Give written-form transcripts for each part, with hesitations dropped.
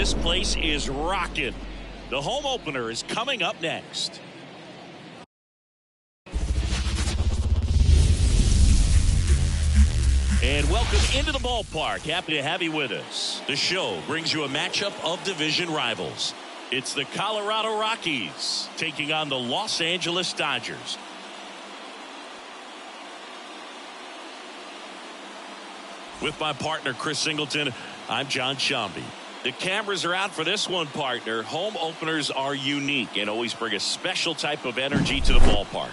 this place is rocking. The home opener is coming up next. And welcome into the ballpark. Happy to have you with us. The show brings you a matchup of division rivals. It's the Colorado Rockies taking on the Los Angeles Dodgers. With my partner, Chris Singleton, I'm John Shambi. The cameras are out for this one, partner. Home openers are unique and always bring a special type of energy to the ballpark.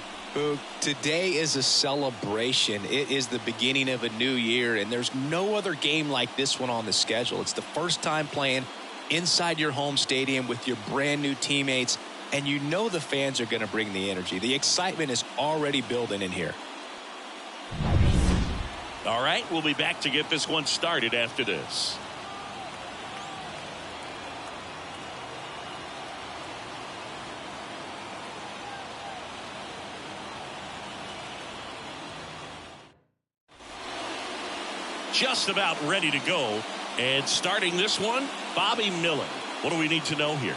Today is a celebration. It is the beginning of a new year, and there's no other game like this one on the schedule. It's the first time playing inside your home stadium with your brand new teammates, and you know the fans are going to bring the energy. The excitement is already building in here. All right, we'll be back to get this one started after this. Just about ready to go. And starting this one, Bobby Miller. What do we need to know here?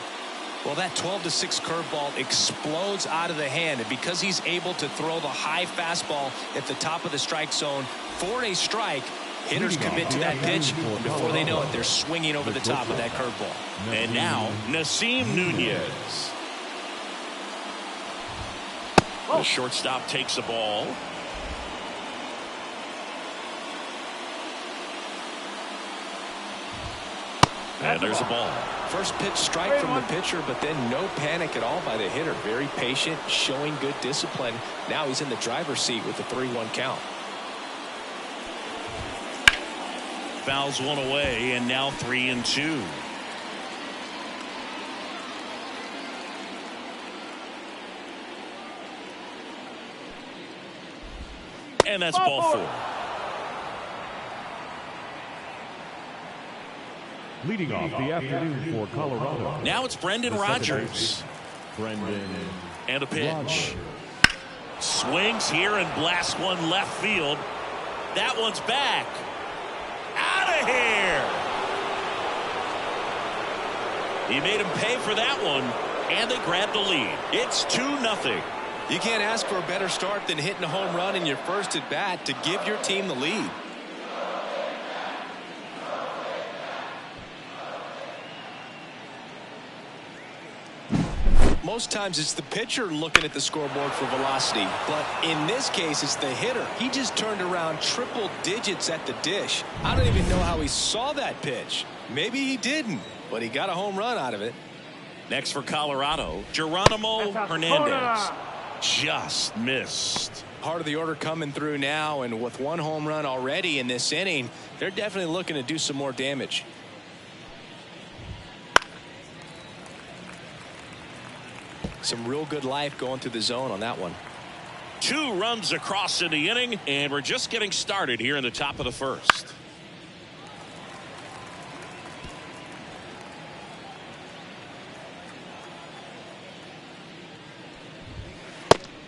Well, that 12-6 curveball explodes out of the hand, and because he's able to throw the high fastball at the top of the strike zone for a strike, hitters commit to that pitch, and before they know it, they're swinging over the top of that curveball. And now, Nasim Nunez. The shortstop takes the ball. And there's a ball. First pitch strike from the pitcher, but then no panic at all by the hitter. Very patient, showing good discipline. Now he's in the driver's seat with the 3-1 count. Fouls one away, and now 3-2. And that's ball 4. Leading off the afternoon for Colorado. Now it's Brendan Rodgers. And a pitch. Rodgers. Swings here and blasts one left field. That one's back. Out of here. He made him pay for that one, and they grabbed the lead. It's 2-0. You can't ask for a better start than hitting a home run in your first at bat to give your team the lead. Most times it's the pitcher looking at the scoreboard for velocity, but in this case it's the hitter. He just turned around triple digits at the dish. I don't even know how he saw that pitch. Maybe he didn't, but he got a home run out of it. Next for Colorado, Geronimo Hernandez. Just missed. Part of the order coming through now, and with one home run already in this inning, they're definitely looking to do some more damage. Some real good life going through the zone on that one. 2 runs across in the inning, and we're just getting started here in the top of the first.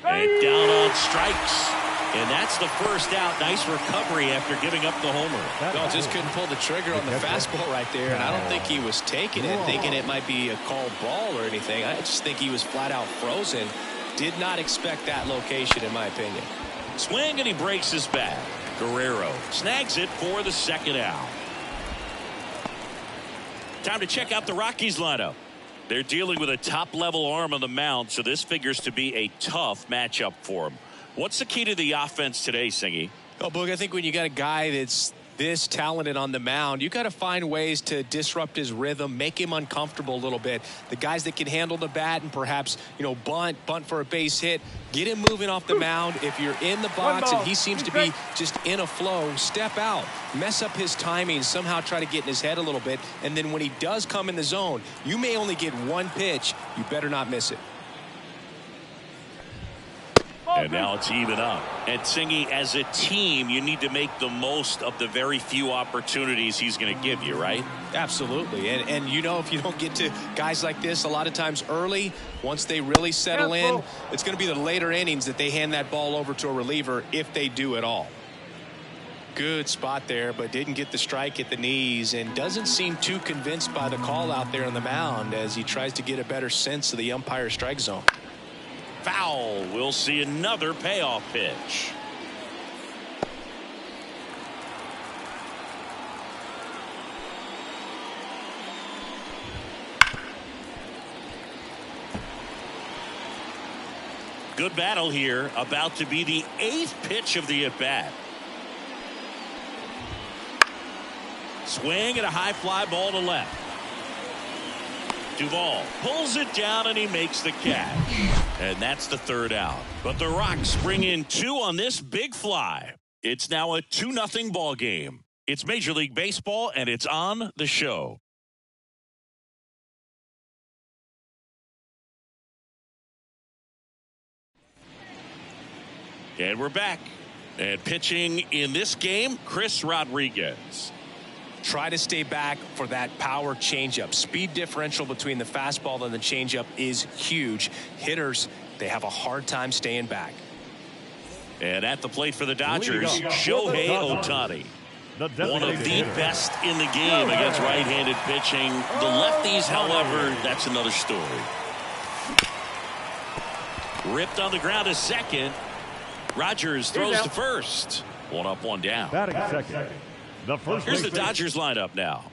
And down on strikes. And that's the first out. Nice recovery after giving up the homer. No, just couldn't pull the trigger on the fastball right there, and I don't think he was taking it, thinking it might be a called ball or anything. I just think he was flat out frozen. Did not expect that location, in my opinion. Swing, and he breaks his bat. Guerrero snags it for the second out. Time to check out the Rockies lineup. They're dealing with a top-level arm on the mound, so this figures to be a tough matchup for them. What's the key to the offense today, Singy? Oh, Boog, I think when you got a guy that's this talented on the mound, you got to find ways to disrupt his rhythm, make him uncomfortable a little bit. The guys that can handle the bat and perhaps, bunt for a base hit, get him moving off the mound. If you're in the box and he seems to be just in a flow, step out, mess up his timing, somehow try to get in his head a little bit. And then when he does come in the zone, you may only get one pitch. You better not miss it. And now it's even up. And Singy, as a team, you need to make the most of the very few opportunities he's going to give you, right? Absolutely. And if you don't get to guys like this a lot of times early, once they really settle in, it's going to be the later innings that they hand that ball over to a reliever, if they do at all. Good spot there, but didn't get the strike at the knees, and doesn't seem too convinced by the call out there on the mound as he tries to get a better sense of the umpire's strike zone. Foul. We'll see another payoff pitch. Good battle here. About to be the 8th pitch of the at-bat. Swing and a high fly ball to left. Duvall pulls it down and he makes the catch. And that's the 3rd out. But the Rocks bring in 2 on this big fly. It's now a 2-0 ball game. It's Major League Baseball and it's on the show. And we're back. And pitching in this game, Chris Rodriguez. Try to stay back for that power changeup. Speed differential between the fastball and the changeup is huge. Hitters, they have a hard time staying back. And at the plate for the Dodgers, Shohei Ohtani. One of the best in the game against right-handed pitching. The lefties, however, that's another story. Ripped on the ground to second. Rodgers throws to first. 1 up, 1 down. Batting second. Here's the Dodgers lineup now.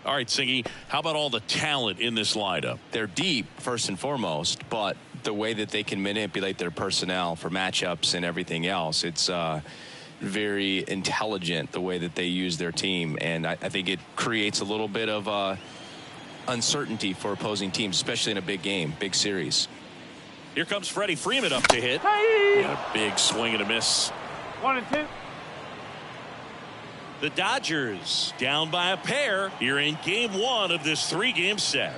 All right, Singy, how about all the talent in this lineup? They're deep, first and foremost, but the way that they can manipulate their personnel for matchups and everything else, it's very intelligent the way that they use their team. And I think it creates a little bit of uncertainty for opposing teams, especially in a big game, big series. Here comes Freddie Freeman up to hit. And a big swing and a miss. 1 and 2. The Dodgers down by a pair here in game 1 of this 3-game set.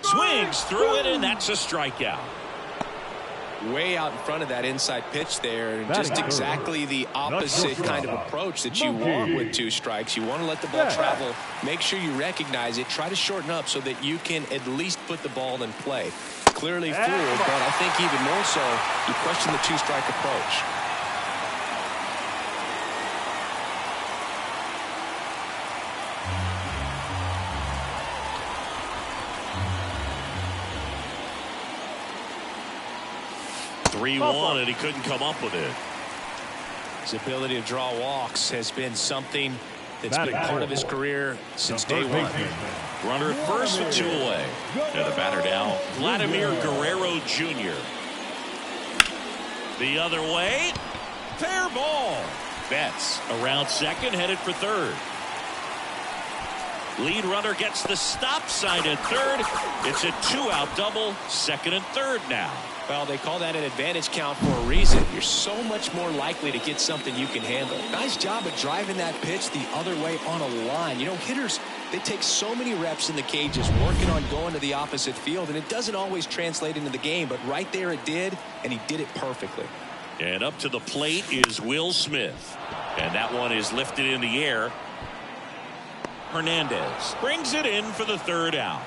Swings through it, and that's a strikeout. Way out in front of that inside pitch there, and just exactly the opposite kind of approach that you want with 2 strikes. You want to let the ball travel, make sure you recognize it, try to shorten up so that you can at least put the ball in play. Clearly fooled, but I think even more so, you question the 2-strike approach. Three-1, and he couldn't come up with it. His ability to draw walks has been something that's been part of his career since day 1. Runner at first with 2 away. And the batter now, Vladimir Guerrero Jr. The other way. Fair ball. Betts around second, headed for third. Lead runner gets the stop sign at third. It's a 2-out double, second and third now. Well, they call that an advantage count for a reason. You're so much more likely to get something you can handle. Nice job of driving that pitch the other way on a line. You know, hitters, they take so many reps in the cages working on going to the opposite field, and it doesn't always translate into the game, but right there it did, and he did it perfectly. And up to the plate is Will Smith. And that one is lifted in the air. Hernandez brings it in for the 3rd out.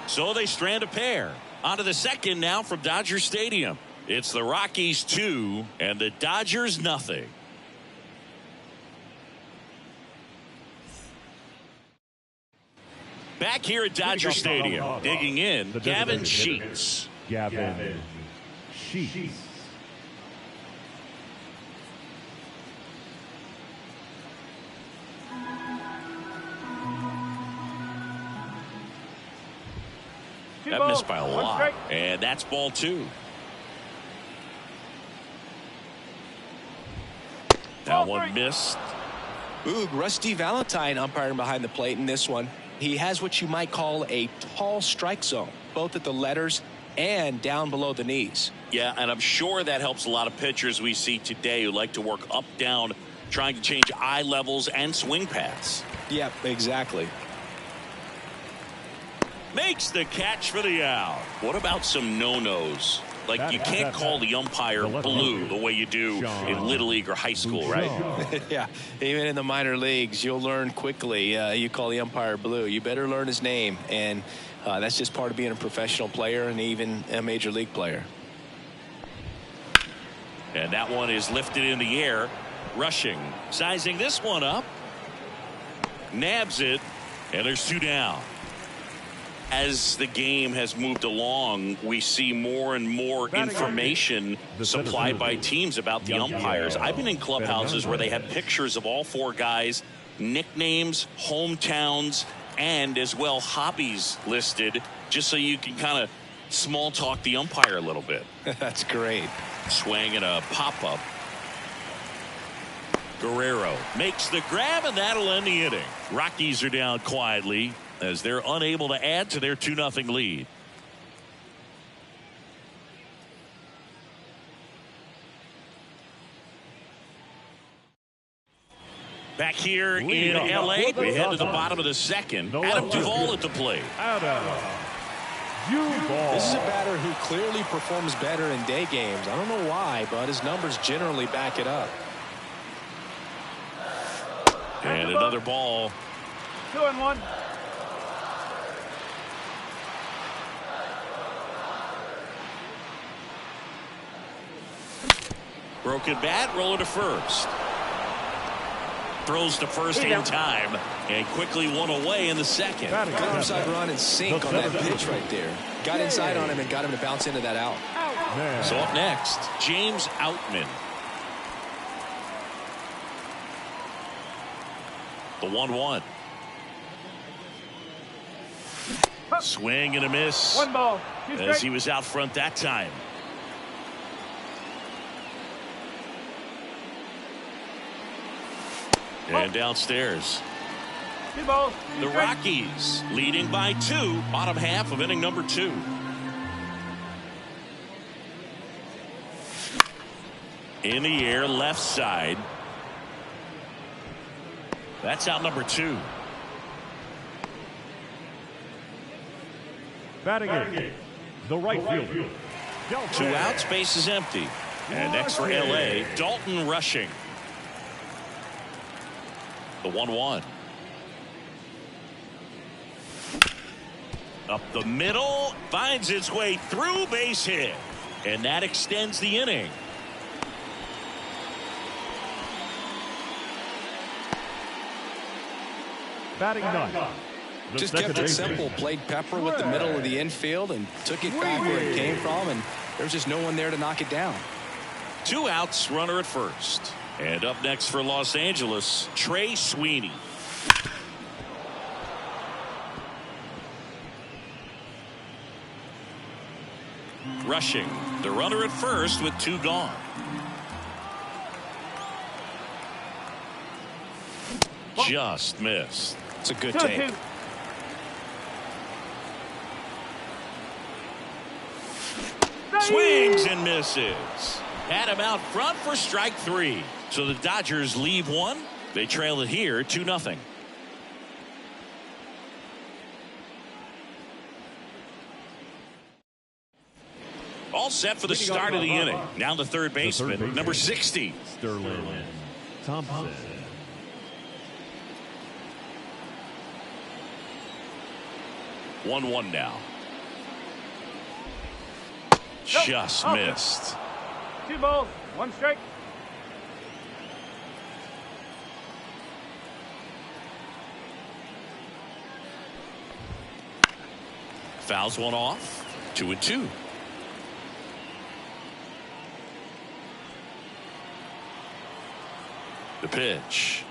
So they strand a pair. On to the second now from Dodger Stadium. It's the Rockies 2 and the Dodgers nothing. Back here at Dodger Stadium, digging in, Gavin Sheets. Gavin Sheets. That missed by a lot. And that's ball 2. That one missed. Ooh, Rusty Valentine umpiring behind the plate in this one. He has what you might call a tall strike zone, both at the letters and down below the knees. Yeah, and I'm sure that helps a lot of pitchers we see today who like to work up, down, trying to change eye levels and swing paths. Yeah, exactly. Makes the catch for the out. What about some no-nos? Like, you can't call the umpire blue the way you do in Little League or high school, right? Yeah, even in the minor leagues, you'll learn quickly. You call the umpire blue. You better learn his name, and that's just part of being a professional player and even a major league player. And that one is lifted in the air. Rushing, sizing this one up. Nabs it, and there's 2 down. As the game has moved along, we see more and more information supplied by teams about the umpires. I've been in clubhouses where they have pictures of all 4 guys, nicknames, hometowns, and as well hobbies listed, just so you can kind of small talk the umpire a little bit. That's great. Swing and a pop-up. Guerrero makes the grab, and that'll end the inning. Rockies are down quietly as they're unable to add to their 2-0 lead. Back here in L.A., we head to the bottom of the second. Adam Duvall at the plate. This is a batter who clearly performs better in day games. I don't know why, but his numbers generally back it up. And another ball. 2-1. Broken bat, roller to first. Throws to first in time, and quickly one away in the second. Good upside run and sink on that pitch right there. Got inside on him and got him to bounce into that out. So up next, James Outman. The 1-1. Swing and a miss. 1 ball. As he was out front that time. And downstairs. 2 balls. The Rockies leading by 2, bottom half of inning number 2. In the air, left side. That's out number 2. Batting in, the right fielder. 2 outs, base is empty. And next for L.A., Dalton Rushing. The 1-1. Up the middle, finds its way through, base hit. And that extends the inning. Batting 9. Just kept it simple, played pepper with the middle of the infield and took it back where it came from, and there's just no one there to knock it down. 2 outs, runner at first. And up next for Los Angeles, Trey Sweeney. Rushing, the runner at first with 2 gone. Just missed. It's a good take. Swings and misses. Had him out front for strike 3. So the Dodgers leave 1. They trail it here 2-0. All set for the start of the inning. Now the third baseman, number 60. Sterling Thompson. One now. Just missed. 2 balls, 1 strike. Fouls one off. 2-2. The pitch.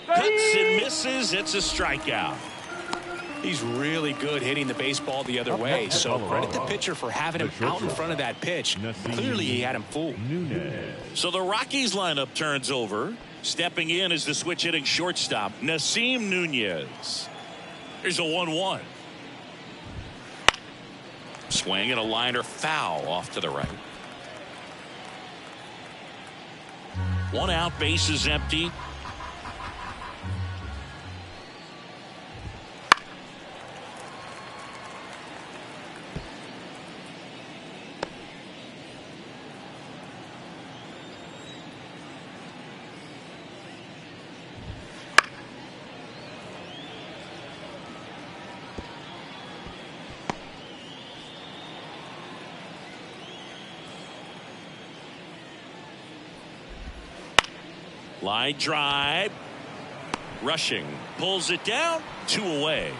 Cuts and misses. It's a strikeout. He's really good hitting the baseball the other way, so credit the pitcher for having him out in front of that pitch. Clearly he had him fooled. So the Rockies lineup turns over. Stepping in is the switch hitting shortstop, Nasim Nunez. Here's a 1-1. Swing and a liner foul off to the right. 1 out, base is empty. Line drive. Rushing pulls it down. 2 away.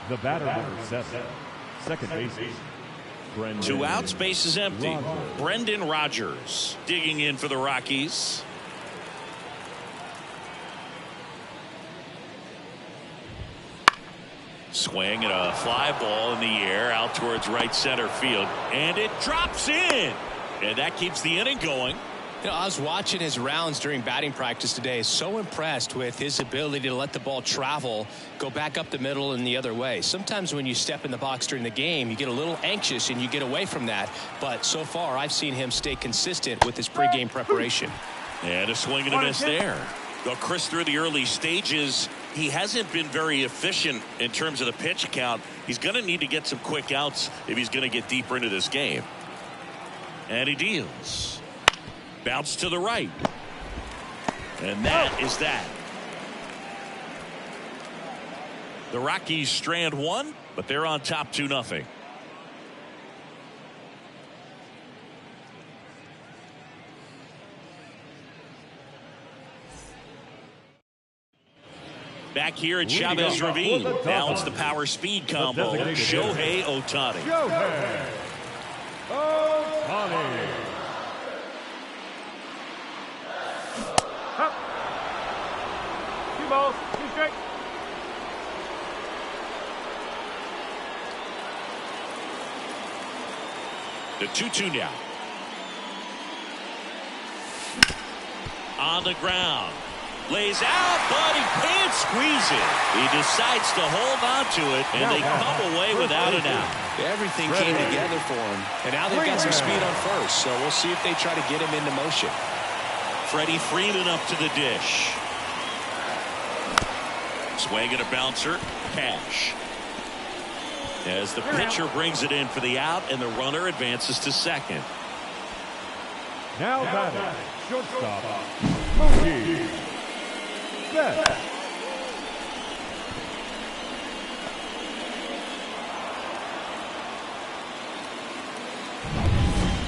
The batter number 7. Second baseman. 2 outs, base is empty. Rodgers. Brendan Rodgers digging in for the Rockies. Swing and a fly ball in the air out towards right center field, and it drops in, and that keeps the inning going. You know, I was watching his rounds during batting practice today. So impressed with his ability to let the ball travel, go back up the middle and the other way. Sometimes when you step in the box during the game, you get a little anxious and you get away from that. But so far, I've seen him stay consistent with his pregame preparation. And a swing and a miss there. Well, Chris, through the early stages, he hasn't been very efficient in terms of the pitch count. He's going to need to get some quick outs if he's going to get deeper into this game. And he deals. Bounce to the right. And that is that. The Rockies strand 1, but they're on top 2-0. Back here at Chavez Ravine. Now it's the power speed combo. Shohei Ohtani. Shohei Ohtani. Up. 2 balls, 2 strikes. The 2-2 now. On the ground. Lays out, but he can't squeeze it. He decides to hold on to it, and they come away without an out. Everything came together for him. And now they've got some speed on first, so we'll see if they try to get him into motion. Freddie Freeman up to the dish. Swing and a bouncer. Cash. As the pitcher brings it in for the out, and the runner advances to second. Now batting, shortstop, Mookie Betts.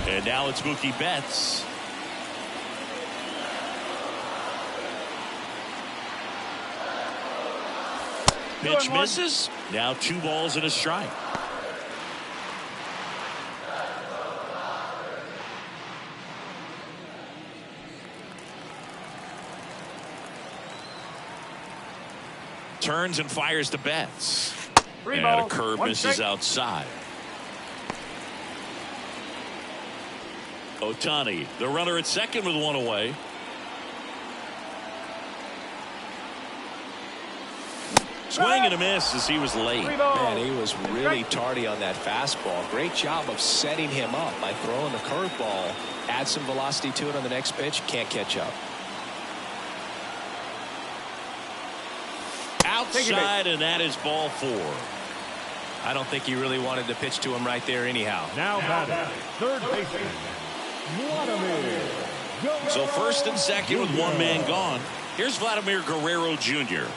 And now it's Mookie Betts. Pitch misses. Now 2 balls and a strike. Turns and fires to Betts. And a curve misses outside. Ohtani, the runner at second with 1 away. Swing and a miss as he was late. Man, he was really tardy on that fastball. Great job of setting him up by throwing the curveball. Add some velocity to it on the next pitch. Can't catch up. Outside, and that is ball 4. I don't think he really wanted to pitch to him right there anyhow. Now batting, third baseman, Vladimir Guerrero So first and second with 1 man Jr. gone. Here's Vladimir Guerrero Jr.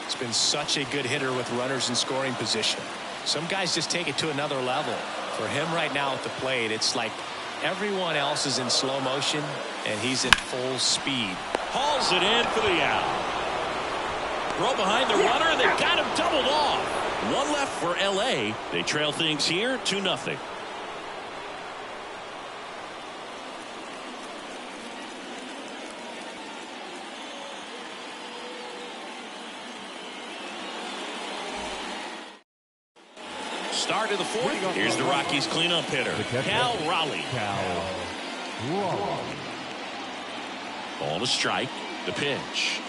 It's been such a good hitter with runners in scoring position. Some guys just take it to another level. For him right now at the plate, it's like everyone else is in slow motion and he's at full speed. Hauls it in for the out. Throw behind the runner, and they've got him doubled off. 1 left for LA. They trail things here 2-0. Start of the 4th. Here's the Rockies cleanup hitter, Cal Raleigh. Ball to strike. The pitch.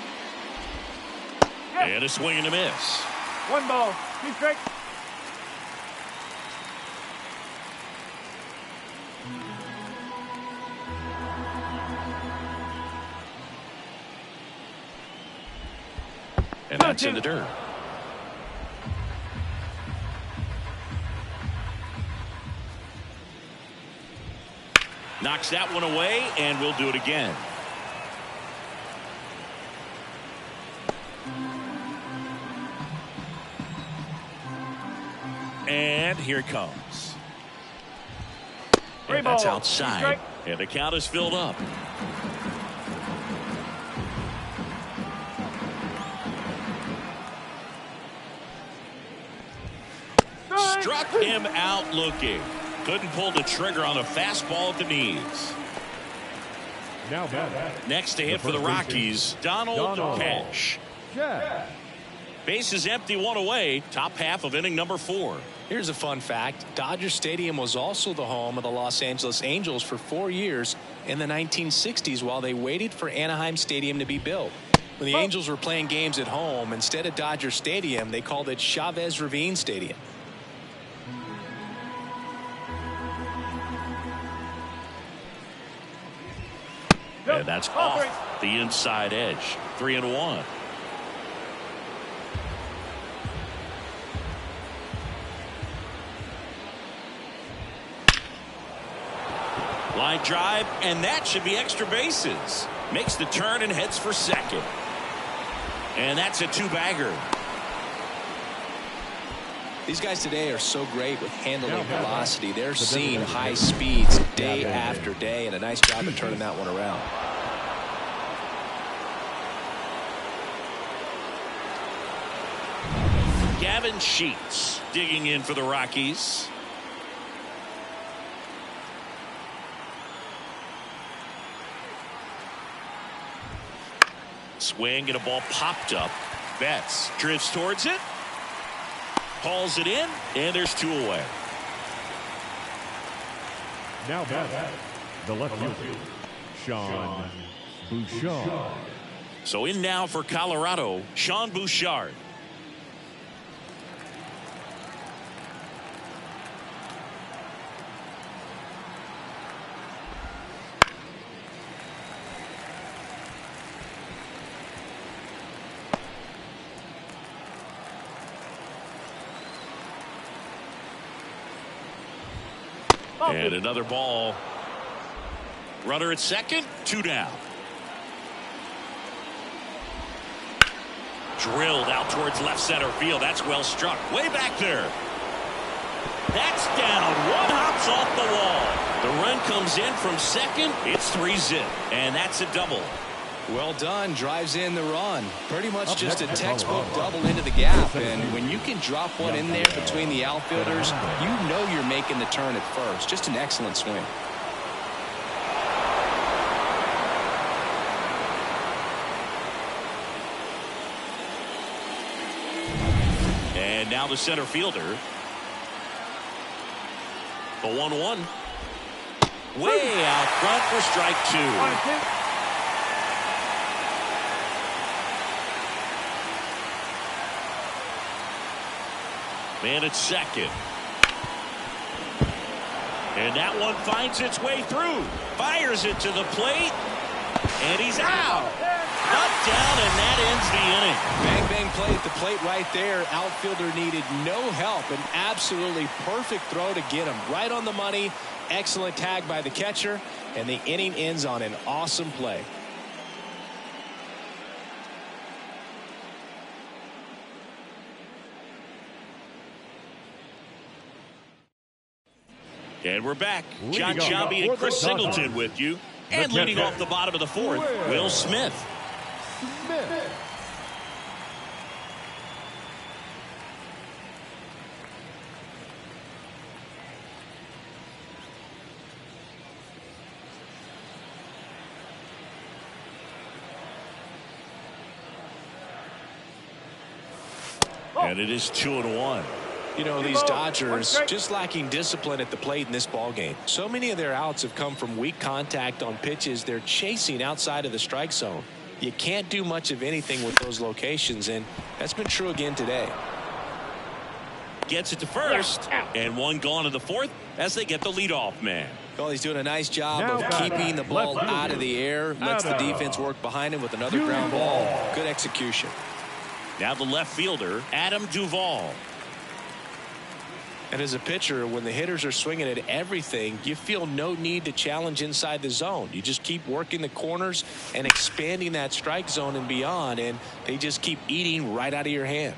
And a swing and a miss. 1 ball, 2 strikes. And that's in the dirt. Knocks that one away, and we'll do it again. And here it comes. And that's outside. And the count is filled up. struck him out looking. Couldn't pull the trigger on a fastball at the knees. Now back. Next to hit for the Rockies, Donald Cash. Base is empty, one away. Top half of inning number 4. Here's a fun fact. Dodger Stadium was also the home of the Los Angeles Angels for 4 years in the 1960s while they waited for Anaheim Stadium to be built. When the Angels were playing games at home, instead of Dodger Stadium, they called it Chavez Ravine Stadium. And that's off the inside edge. 3-1. Line drive, and that should be extra bases. Makes the turn and heads for second. And that's a 2-bagger. These guys today are so great with handling velocity. They're seeing high speeds day after day, and a nice job of turning that one around. Gavin Sheets digging in for the Rockies. Swing and a ball popped up. Betts drifts towards it. Hauls it in, and there's 2 away. Now back. The left fielder, Sean Bouchard. So in now for Colorado, Sean Bouchard. And another ball. Runner at second, 2 down. Drilled out towards left center field. That's well struck. Way back there. That's down. 1 hops off the wall. The run comes in from second. It's 3-zip. And that's a double. Well done. Drives in the run. Pretty much just a textbook double into the gap. And when you can drop one in there between the outfielders, you know you're making the turn at first. Just an excellent swing. And now the center fielder. The 1-1. Way out front for strike 2. Man at second. And that one finds its way through. Fires it to the plate. And he's out. Up, down, and that ends the inning. Bang, bang play at the plate right there. Outfielder needed no help. An absolutely perfect throw to get him right on the money. Excellent tag by the catcher. And the inning ends on an awesome play. And we're back. John Shambi and Chris Singleton with you. And leading off the bottom of the 4th, Will Smith. And it is 2-1. You know, these Dodgers just lacking discipline at the plate in this ball game. So many of their outs have come from weak contact on pitches they're chasing outside of the strike zone. You can't do much of anything with those locations, and that's been true again today. Gets it to first, and 1 gone in the 4th as they get the leadoff man. Well, he's doing a nice job of keeping the ball out of the air. Lets the defense work behind him with another ground ball. Good execution. Now the left fielder, Adam Duvall. And as a pitcher, when the hitters are swinging at everything, you feel no need to challenge inside the zone. You just keep working the corners and expanding that strike zone and beyond, and they just keep eating right out of your hand.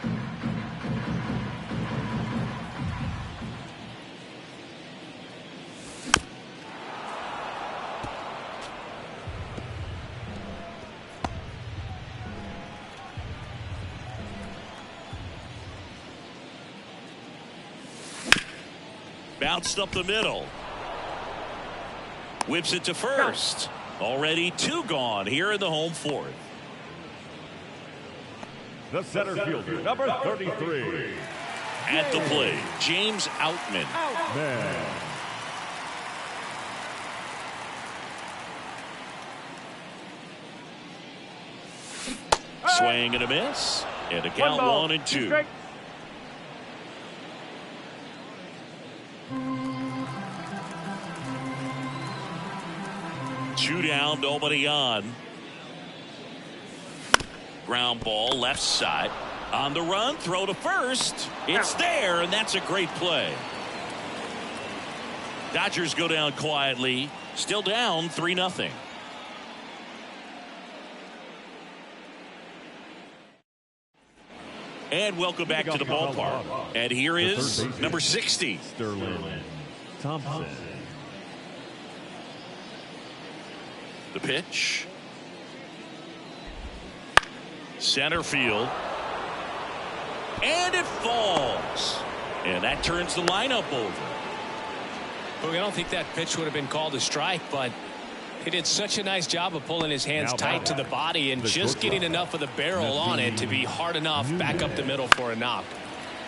bounced up the middle. Whips it to first. Already 2 gone here in the home fourth. The center fielder, number 33. At the plate, James Outman. Man. Swing and a miss. And a count 1-2. 2 down, nobody on. Ground ball left side. On the run, throw to first. It's there, and that's a great play. Dodgers go down quietly. Still down 3-0. And welcome back to the ballpark. And here is number 60. Sterling Thompson. The pitch. Center field. And it falls. And that turns the lineup over. Well, I don't think that pitch would have been called a strike, but he did such a nice job of pulling his hands tight to the body and just getting enough of the barrel on it to be hard enough back up the middle for a knock.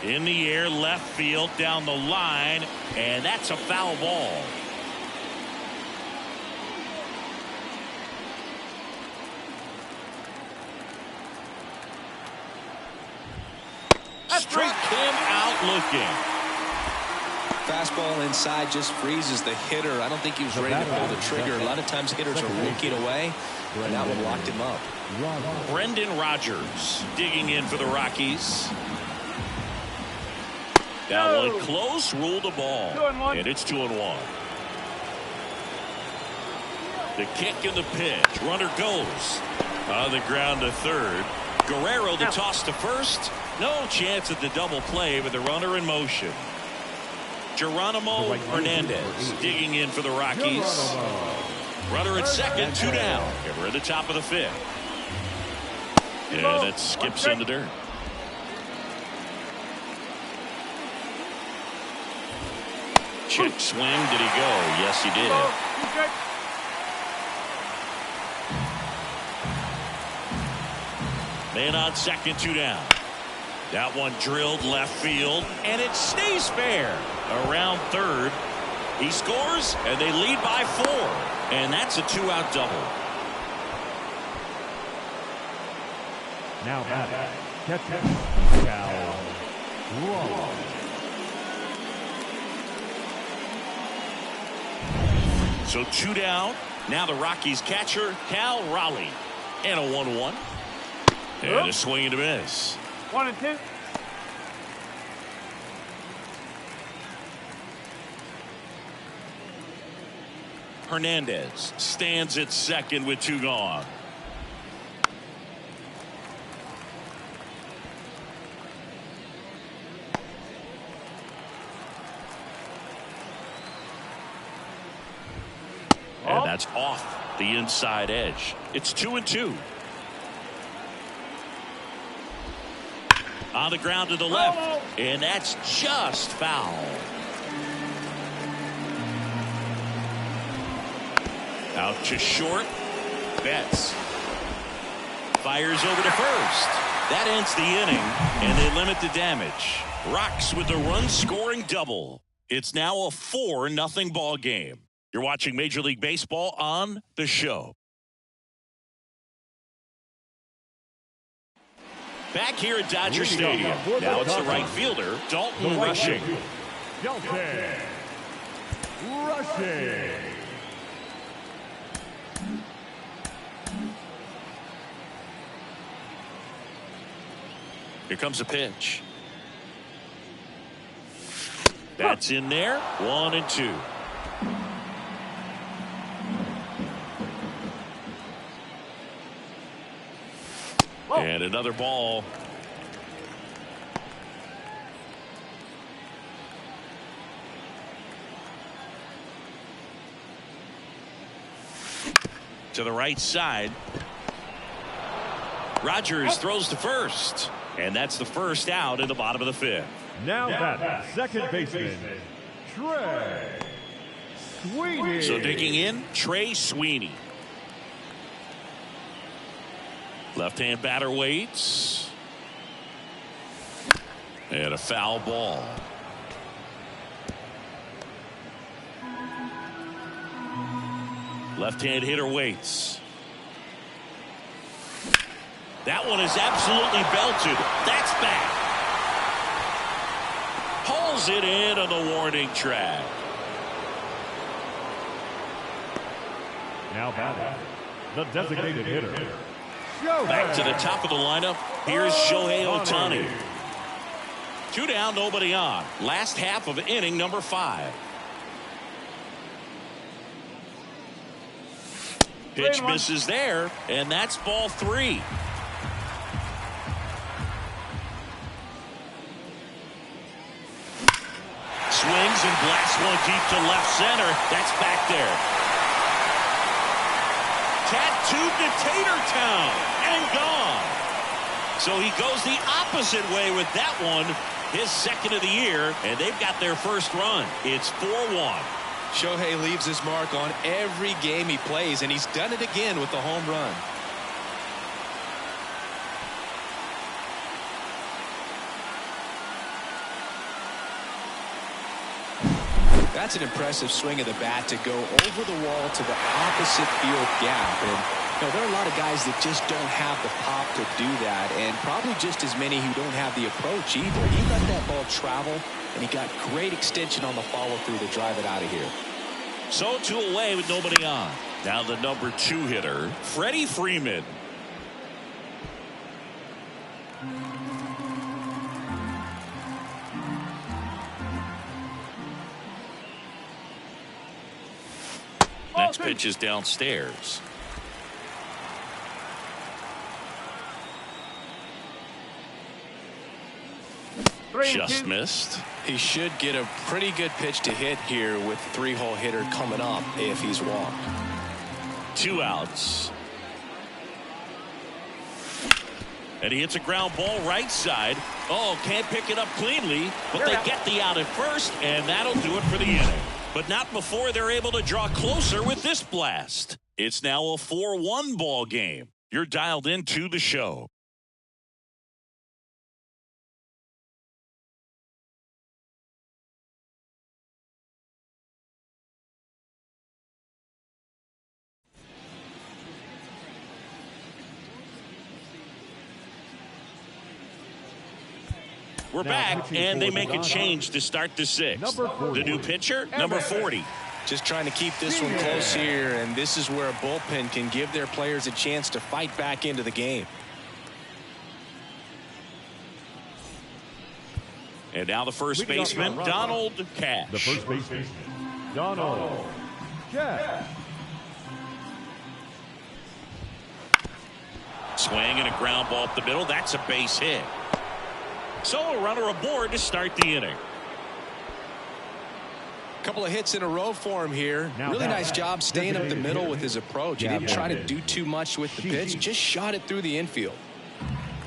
In the air, left field, down the line, and that's a foul ball. Struck him out looking. Fastball inside just freezes the hitter. I don't think he was ready to pull the trigger. A lot of times hitters are looking away, and that one locked him up. Brendan Rodgers digging in for the Rockies. That one close, ruled the ball. 2-1. And it's 2-1. The kick and the pitch. Runner goes on the ground to third. Guerrero the toss to first. No chance at the double play with the runner in motion. Geronimo Hernandez digging in for the Rockies. Runner at second, 2 down. We're at the top of the 5th. And it skips in the dirt. Check swing. Did he go? Yes, he did. Man on second, 2 down. That one drilled left field, and it stays fair. Around third, he scores, and they lead by 4. And that's a 2-out double. Now batting, catcher, Cal Raleigh. So 2 down. Now the Rockies catcher, Cal Raleigh. And a 1-1. And a swing and a miss. 1-2. Hernandez stands at second with 2 gone. And that's off the inside edge. It's 2-2. On the ground to the left, and that's just foul. Out to short. Betts fires over to first. That ends the inning, and they limit the damage. Rocks with the run-scoring double. It's now a 4-0 ball game. You're watching Major League Baseball on The Show. Back here at Dodger Stadium. Now it's the right fielder, Dalton Rushing. Dalton Rushing. Here comes a pitch. That's in there. 1-2. And another ball. To the right side. Rodgers throws to first. And that's the first out in the bottom of the 5th. Now that second baseman, Trey Sweeney. So digging in, Trey Sweeney. Left-hand batter waits. And a foul ball. Left-hand hitter waits. That one is absolutely belted. That's back. Hauls it in on the warning track. Now batting, the designated hitter. Back to the top of the lineup. Here's Shohei Ohtani. 2 down, nobody on. Last half of inning number 5. Pitch misses there, and that's ball 3. Swings and blasts one deep to left center. That's back there. Tattooed to Tatertown and gone. So he goes the opposite way with that one. His second of the year, and they've got their first run. It's 4-1. Shohei leaves his mark on every game he plays, and he's done it again with the home run. That's an impressive swing of the bat to go over the wall to the opposite field gap. And there are a lot of guys that just don't have the pop to do that, and probably just as many who don't have the approach either. He let that ball travel, and he got great extension on the follow-through to drive it out of here. So 2 away with nobody on. Now the number 2 hitter, Freddie Freeman. Next pitch is downstairs. Just missed. He should get a pretty good pitch to hit here with the 3-hole hitter coming up if he's walked. 2 outs. And he hits a ground ball right side. Oh, can't pick it up cleanly, but they get the out at first, and that'll do it for the inning. But not before they're able to draw closer with this blast. It's now a 4-1 ball game. You're dialed into the show. We're back, and they make a change to start the 6th. The new pitcher, number 40. Just trying to keep this one close here, and this is where a bullpen can give their players a chance to fight back into the game. And now the first baseman, Donald Cash. The first baseman, Donald Cash. Swing and a ground ball up the middle. That's a base hit. So a runner aboard to start the inning. Couple of hits in a row for him here. Really nice job staying up the middle with his approach. He didn't try to do too much with the pitch, just shot it through the infield.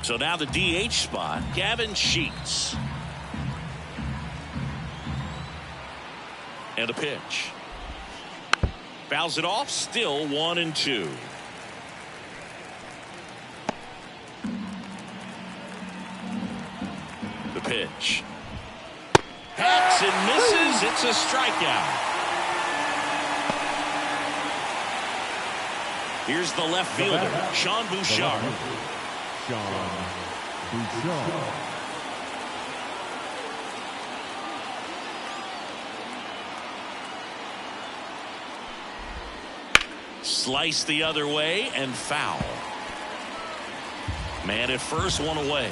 So now the DH spot, Gavin Sheets. And a pitch. Fouls it off, still 1-2. The pitch. Hacks and misses. It's a strikeout. Here's the left fielder, Sean Bouchard. Sean Bouchard. Slice the other way and foul. Man at first, 1 away.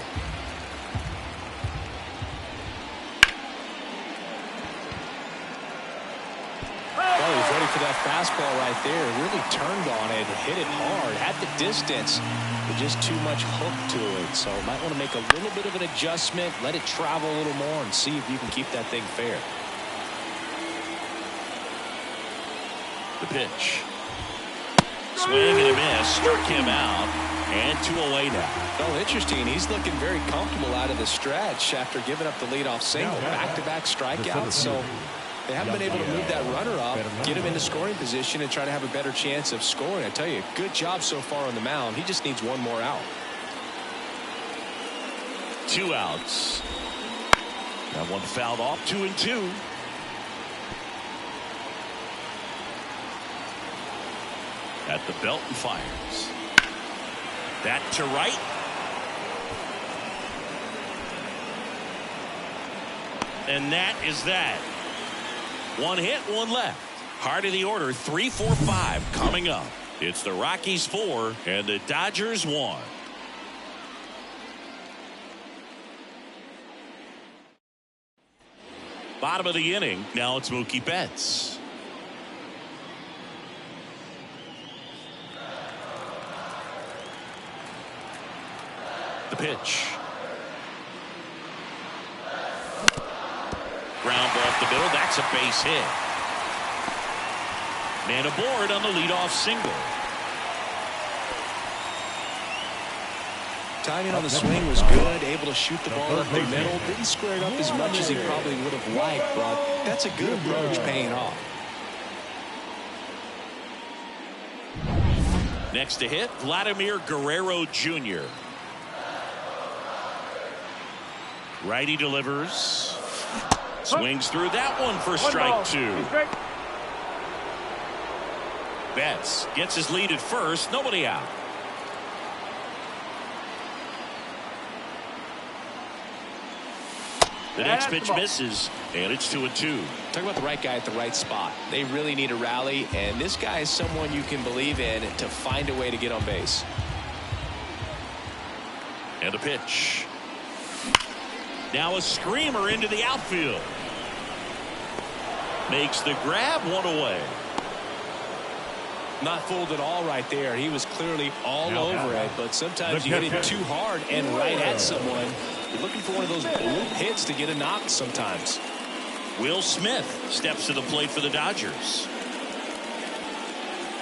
Oh, he's ready for that fastball right there. Really turned on it, hit it hard, had the distance, but just too much hook to it. So might want to make a little bit of an adjustment, let it travel a little more, and see if you can keep that thing fair. The pitch. Swing and a miss, struck him out, and 2 away now. Oh, interesting. He's looking very comfortable out of the stretch after giving up the leadoff single. Back-to-back strikeouts. So They haven't been able to move that runner up, get him into scoring position, and try to have a better chance of scoring. I tell you, good job so far on the mound. He just needs one more out. 2 outs. That one fouled off. 2-2. At the belt and fires. That to right. And that is that. 1 hit, 1 left. Heart of the order, 3, 4, 5 coming up. It's the Rockies 4 and the Dodgers 1. Bottom of the inning. Now it's Mookie Betts. The pitch. Ground ball up the middle. That's a base hit. Man aboard on the leadoff single. Timing on the swing was good. Able to shoot the ball up the middle. Didn't square it up as much as he probably would have liked, but that's a good approach paying off. Next to hit, Vladimir Guerrero Jr. Righty delivers. Swings through that one for strike 2. Betts gets his lead at first. Nobody out. The next pitch misses, and it's 2-2. Talk about the right guy at the right spot. They really need a rally, and this guy is someone you can believe in to find a way to get on base. And a pitch. Now a screamer into the outfield. Makes the grab, 1 away. Not fooled at all right there. He was clearly all over it, but sometimes you hit it too hard and right at someone. You're looking for one of those bloop hits to get a knock sometimes. Will Smith steps to the plate for the Dodgers.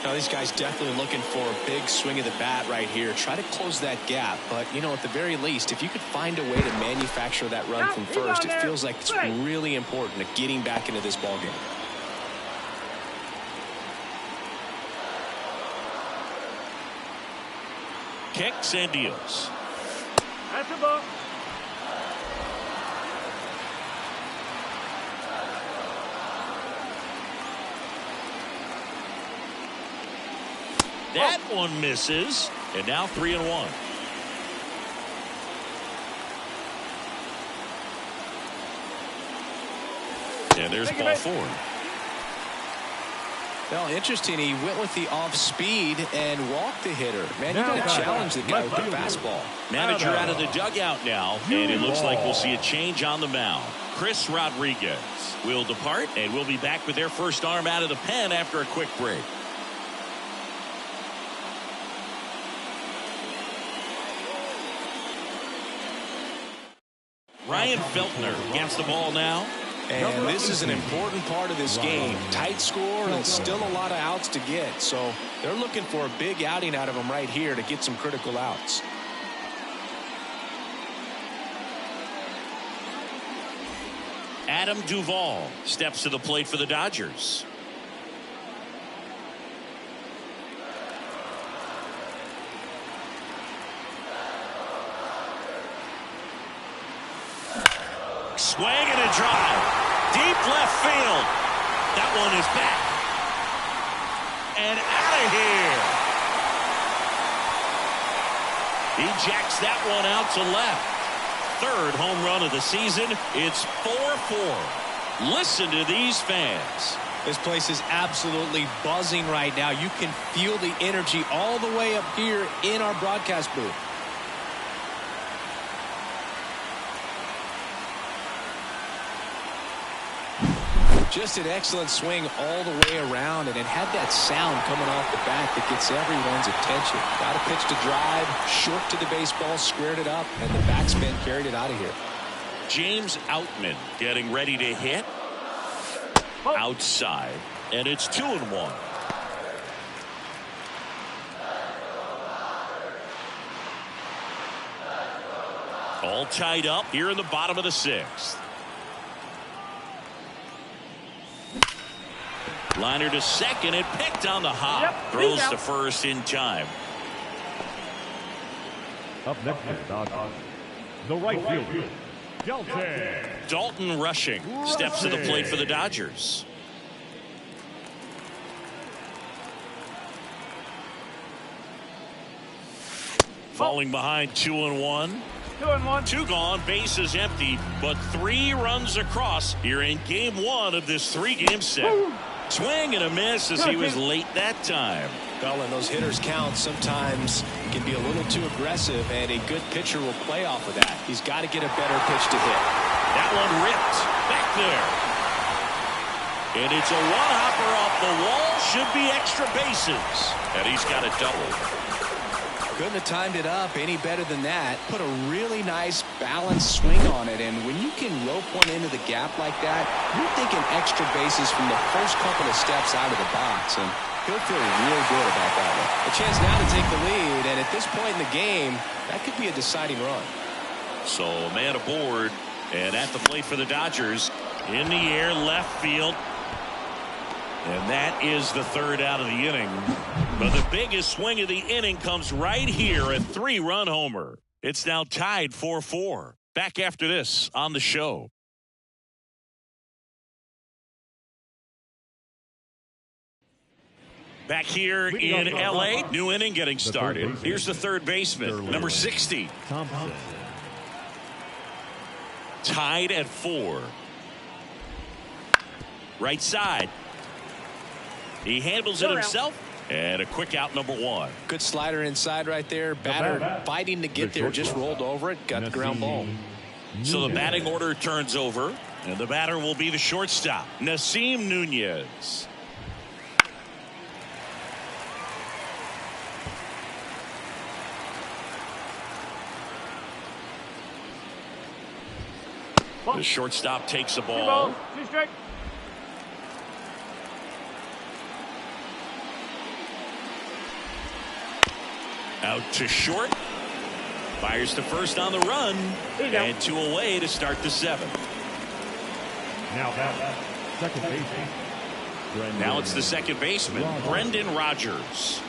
Now these guys definitely looking for a big swing of the bat right here. Try to close that gap, but you know, at the very least, if you could find a way to manufacture that run from first, it feels like it's really important to getting back into this ballgame. Kicks and deals. That's the ball. That one misses, and now 3-1. And there's ball 4. Well, interesting. He went with the off speed and walked the hitter. Man, you got to challenge the guy with the fastball. Manager out of the dugout now, and it looks like we'll see a change on the mound. Chris Rodriguez will depart, and we'll be back with their first arm out of the pen after a quick break. Ryan Feltner gets the ball now. And this is an important part of this game. Tight score and still a lot of outs to get. So they're looking for a big outing out of him right here to get some critical outs. Adam Duvall steps to the plate for the Dodgers. Swing and a drive. Deep left field. That one is back. And out of here. He jacks that one out to left. 3rd home run of the season. It's 4-4. Listen to these fans. This place is absolutely buzzing right now. You can feel the energy all the way up here in our broadcast booth. Just an excellent swing all the way around, and it had that sound coming off the bat that gets everyone's attention. Got a pitch to drive, short to the baseball, squared it up, and the backspin carried it out of here. James Outman getting ready to hit. Outside, and it's 2-1. All tied up here in the bottom of the 6th. Liner to second. It picked on the hop. Yep, Throws to first in time. Up next for the Dodgers, the right fielder, Dalton Rushing steps to the plate for the Dodgers. Falling behind 2-1. 2-1. 2 gone, bases empty, but 3 runs across here in game 1 of this 3-game set. Swing and a miss as he was late that time. Well, and those hitters count sometimes can be a little too aggressive, and a good pitcher will play off of that. He's got to get a better pitch to hit. That one ripped back there. And it's a one-hopper off the wall. Should be extra bases. And he's got a double. Couldn't have timed it up any better than that. Put a really nice balanced swing on it, and when you can rope one into the gap like that, you're thinking extra bases from the first couple of steps out of the box, and he'll feel real good about that one. A chance now to take the lead, and at this point in the game, that could be a deciding run. So man aboard, and at the plate for the Dodgers, in the air, left field. And that is the 3rd out of the inning. But the biggest swing of the inning comes right here, a 3-run homer. It's now tied 4-4. Back after this on the show. Back here in L.A., new inning getting started. Here's the 3rd baseman, number 60. Thompson. Tied at 4. Right side. He handles it himself, and a quick out, number 1. Good slider inside right there. Batter fighting to get there, just rolled over it, got the ground ball. So the batting order turns over, and the batter will be the shortstop, Nasim Nunez. The shortstop takes the ball. 2 strike. Out to short. Fires to first on the run. And 2 away to start the 7th. Now second baseman. Now it's the second baseman, Brendan Rodgers.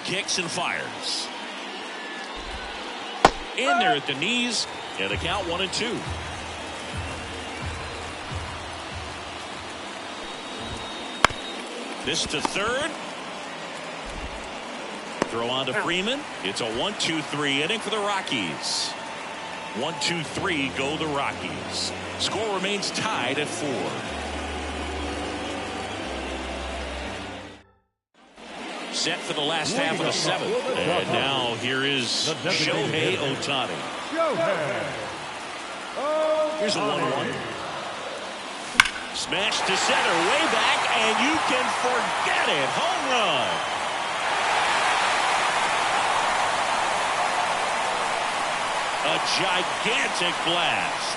Kicks and fires. In there at the knees. And the count 1-2. This to third. Throw on to Freeman. It's a 1-2-3 inning for the Rockies. 1-2-3 go the Rockies. Score remains tied at 4. Set for the last half of the 7th. And now here is Shohei Ohtani. Here's a 1-1. Smash to center, way back, and you can forget it. Home run. A gigantic blast.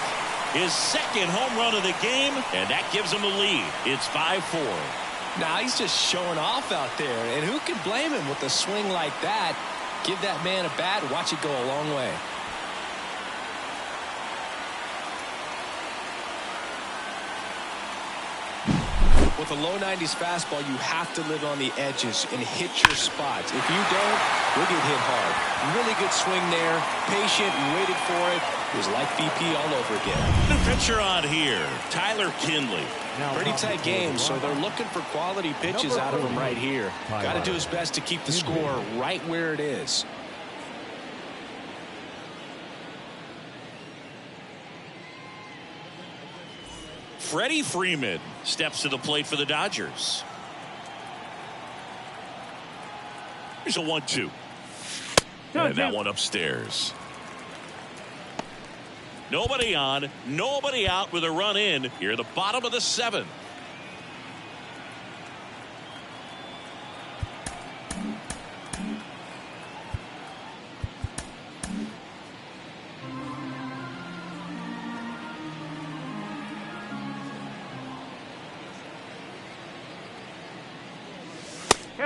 His 2nd home run of the game, and that gives him the lead. It's 5-4. Now he's just showing off out there, and who can blame him with a swing like that? Give that man a bat, watch it go a long way. With a low 90s fastball, you have to live on the edges and hit your spots. If you don't, you'll get hit hard. Really good swing there. Patient, waited for it. It was like BP all over again. New pitcher on here, Tyler Kenley. Pretty tight game, so they're looking for quality pitches out of him right here. Got to do his best to keep the score right where it is. Freddie Freeman steps to the plate for the Dodgers. Here's a 1-2. And that one upstairs. Nobody on, nobody out with a run in here at the bottom of the 7th.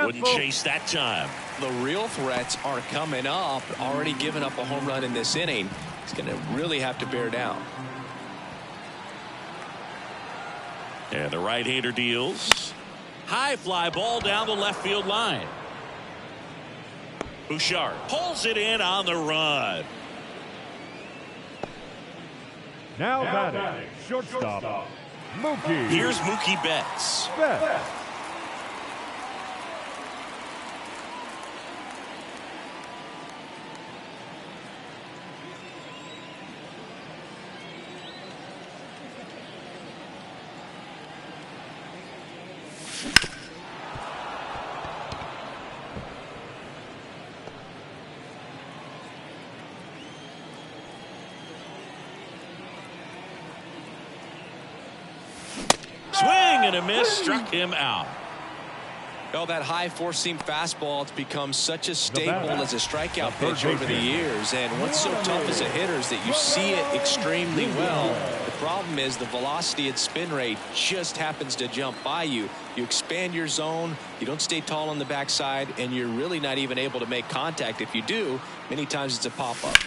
Wouldn't chase that time. The real threats are coming up. Already given up a home run in this inning. He's going to really have to bear down. And the right-hander deals. High fly ball down the left field line. Bouchard pulls it in on the run. Now batting, shortstop, Mookie. Here's Mookie Betts. Swing and a miss, struck him out. Well, that high four-seam fastball has become such a staple as a strikeout pitch over the years. And what's so tough as a hitter is that you see it extremely well. The problem is the velocity and spin rate just happens to jump by you. You expand your zone, you don't stay tall on the backside, and you're really not even able to make contact. If you do, many times it's a pop-up.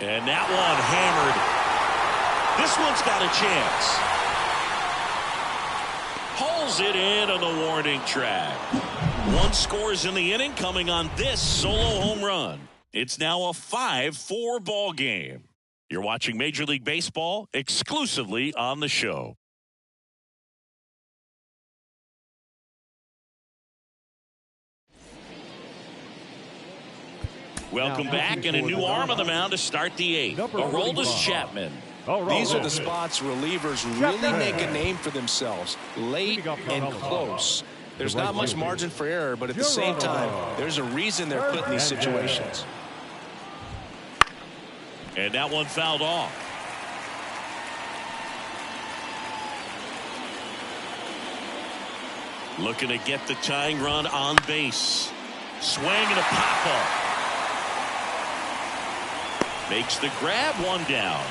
And that one hammered. This one's got a chance. Pulls it in on the warning track. One scores in the inning coming on this solo home run. It's now a 5-4 ball game. You're watching Major League Baseball exclusively on the show. Welcome back, and a new arm on the mound to start the eighth. Aroldis Chapman. These are the spots relievers really make a name for themselves, late and close. There's not much margin for error, but at the same time, there's a reason they're put in these situations. And that one fouled off. Looking to get the tying run on base. Swing and a pop-up. Makes the grab, one down.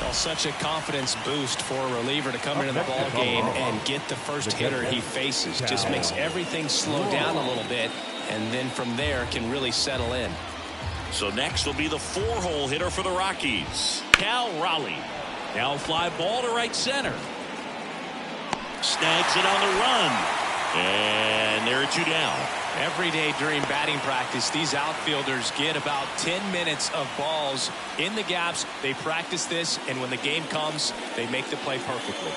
Well, such a confidence boost for a reliever to come into the ball game and get the first hitter he faces. Just makes everything slow down a little bit, and then from there can really settle in. So next will be the 4-hole hitter for the Rockies, Cal Raleigh. Now fly ball to right center. Snags it on the run. And there are two down. Every day during batting practice, these outfielders get about 10 minutes of balls in the gaps. They practice this, and when the game comes, they make the play perfectly.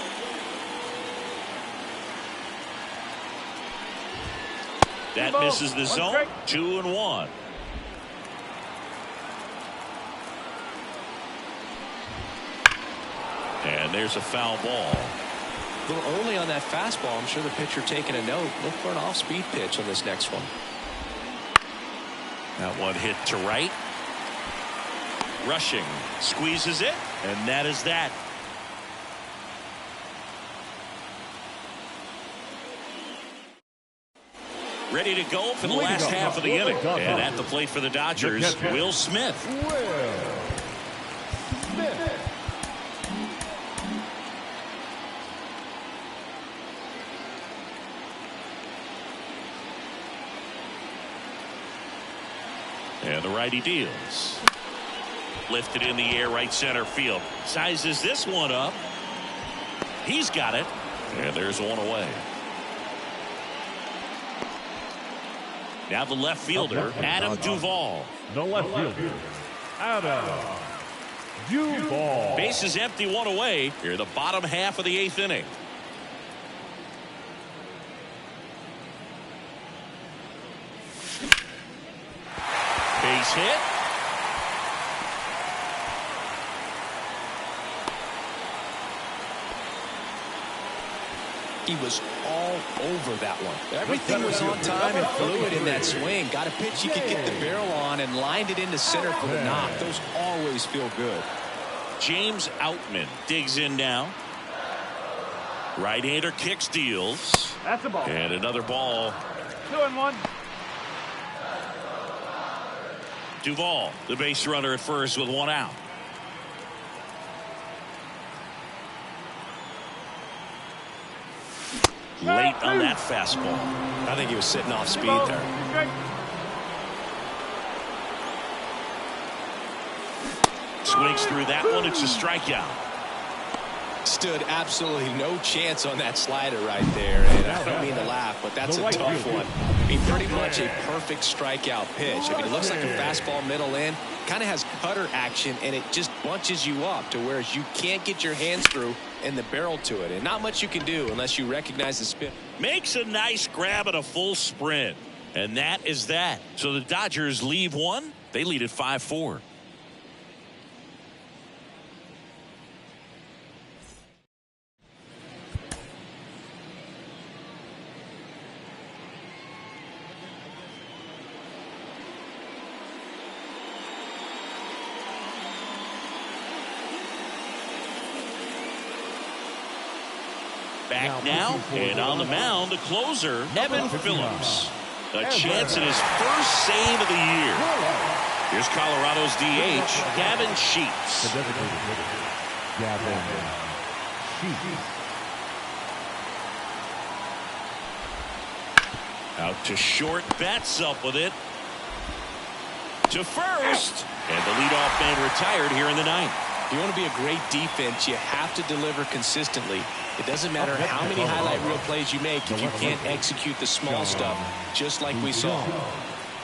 That misses the zone. 2-1. And there's a foul ball. A little early on that fastball. I'm sure the pitcher taking a note. Look for an off-speed pitch on this next one. That one hit to right. Rushing squeezes it, and that is that. Ready to go for the last half of the inning. And at the plate for the Dodgers, Will Smith. And the righty deals. Lifted in the air, right center field. Sizes this one up. He's got it. And there's one away. Now the left fielder, Adam Duvall. The left fielder, Adam Duvall. Base is empty, one away. Here in the bottom half of the eighth inning. Base hit. He was all over that one. Everything was on time and fluid in that swing. Got a pitch you could get the barrel on and lined it into center for the knock. Those always feel good. James Outman digs in now. Right-hander kicks, deals. That's a ball. And another ball. 2-1. Duvall, the base runner at first with one out. Late on that fastball. I think he was sitting off speed there. Swings through that one. It's a strikeout. stood absolutely no chance on that slider right there. And I don't mean to laugh, but that's a tough one. I mean, pretty much a perfect strikeout pitch. I mean, it looks like a fastball middle in. Kind of has cutter action, and it just bunches you up to where you can't get your hands through and the barrel to it. And not much you can do unless you recognize the spin. Makes a nice grab at a full sprint. And that is that. So the Dodgers leave one. They lead at 5-4. Back now, and on the mound, the closer, Evan Phillips. A chance at his first save of the year. Here's Colorado's DH, Gavin Sheets. Out to short, bats up with it. To first, and the leadoff man retired here in the ninth. You want to be a great defense, you have to deliver consistently. It doesn't matter how many highlight reel plays you make if you can't execute the small stuff, just like we saw.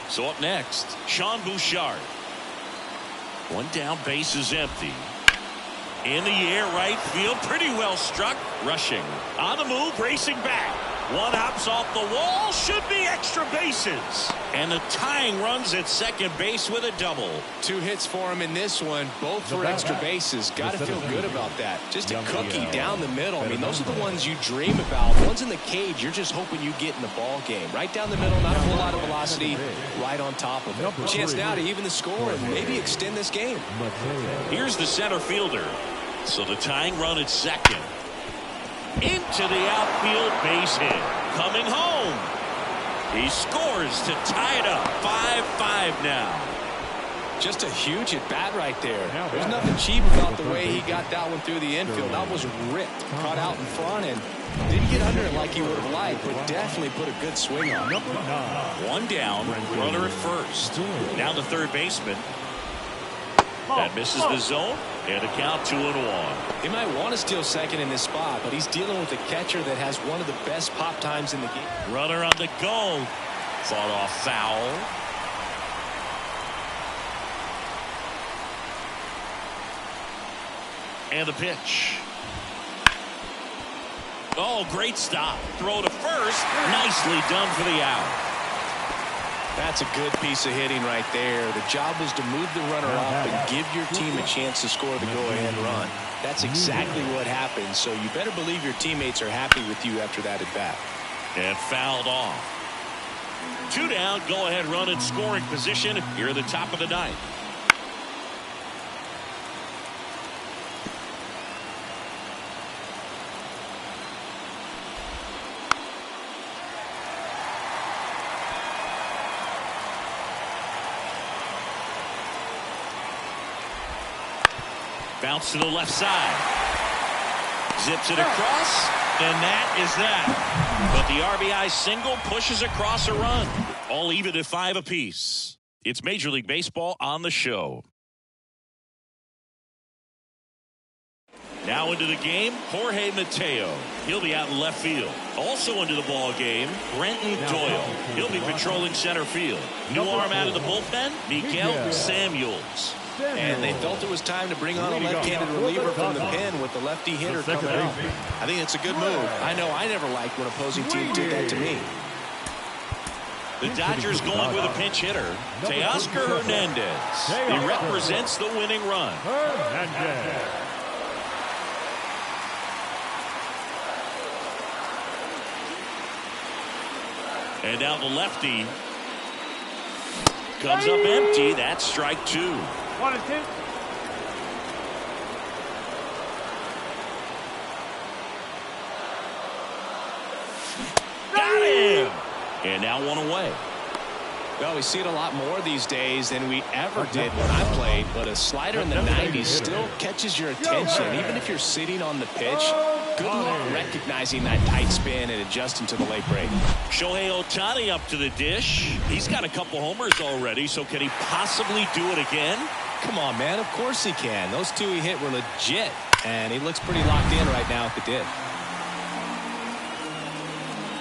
So up next, Sean Bouchard. One down, base is empty. In the air, right field, pretty well struck. Rushing on the move, racing back. One hops off the wall, should be extra bases. And the tying runs at second base with a double. 2 hits for him in this one, both for extra bases. Got to feel good about that. Just a cookie down the middle. I mean, those are the ones you dream about. Ones in the cage, you're just hoping you get in the ball game. Right down the middle, not a whole lot of velocity, right on top of it. Chance now to even the score and maybe extend this game. Here's the center fielder. So the tying run at second. Into the outfield, base hit. Coming home. He scores to tie it up. 5-5 now. Just a huge at bat right there. There's nothing cheap about the way he got that one through the infield. That was ripped. Caught out in front and didn't get under it like he would have liked, but definitely put a good swing on it. One down, runner at first. Now the third baseman. That misses the zone, and a count 2-1. He might want to steal second in this spot, but he's dealing with a catcher that has one of the best pop times in the game. Runner on the go. Fought off foul. And the pitch. Oh, great stop. Throw to first. Nicely done for the out. That's a good piece of hitting right there. The job was to move the runner up and give your team a chance to score the go-ahead run. That's exactly what happened, so you better believe your teammates are happy with you after that at-bat. And fouled off. 2 down, go-ahead run in scoring position here at the top of the ninth. Bounce to the left side. Zips it across, and that is that. But the RBI single pushes across a run. All even at 5 apiece. It's Major League Baseball on the show. Now into the game, Jorge Mateo. He'll be out in left field. Also into the ball game, Brenton Doyle. He'll be patrolling center field. New arm out of the bullpen, Miguel Samuels. And they felt it was time to bring on a left-handed reliever from the pen with the lefty hitter coming out. I think it's a good move. I know I never liked when opposing teams did that to me. The Dodgers going with a pinch hitter, Teoscar Hernandez. He represents the winning run. And now the lefty comes up empty. That's strike 2. 1-2. Got him! And now one away. Well, we see it a lot more these days than we ever did when I played, but a slider in the 90s still catches your attention. Even if you're sitting on the pitch, good luck recognizing that tight spin and adjusting to the late break. Shohei Ohtani up to the dish. He's got a couple homers already, so can he possibly do it again? Come on, man. Of course he can. Those 2 he hit were legit. And he looks pretty locked in right now at the dip.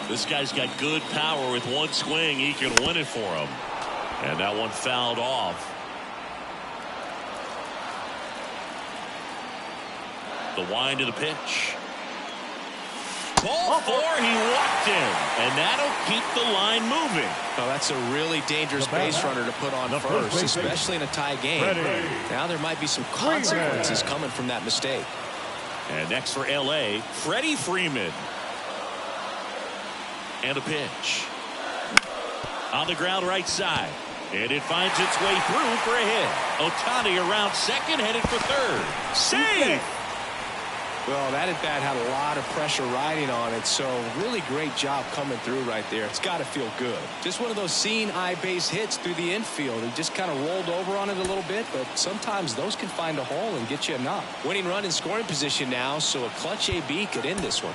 This guy's got good power. With one swing, he can win it for him. And that one fouled off. The wind of the pitch. Ball 4, he walked in, and that'll keep the line moving. Well, that's a really dangerous base runner to put on first, especially in a tie game. Now there might be some consequences coming from that mistake. And next for L.A., Freddie Freeman. And a pitch. On the ground right side. And it finds its way through for a hit. Ohtani around second, headed for third. Save! Well, that at bat had a lot of pressure riding on it, so really great job coming through right there. It's got to feel good. Just one of those seeing eye base hits through the infield. He just kind of rolled over on it a little bit, but sometimes those can find a hole and get you a knock. Winning run in scoring position now, so a clutch AB could end this one.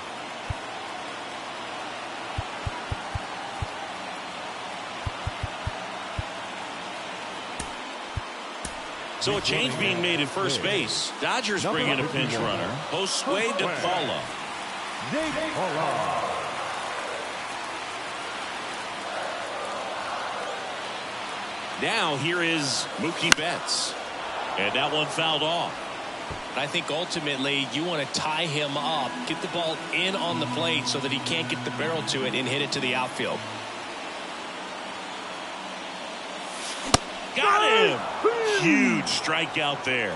So a change being made at first base. Dodgers bring in a pinch runner. Josue Duvall. Now here is Mookie Betts. And that one fouled off. I think ultimately you want to tie him up, get the ball in on the plate so that he can't get the barrel to it and hit it to the outfield. Got him! Huge strikeout there.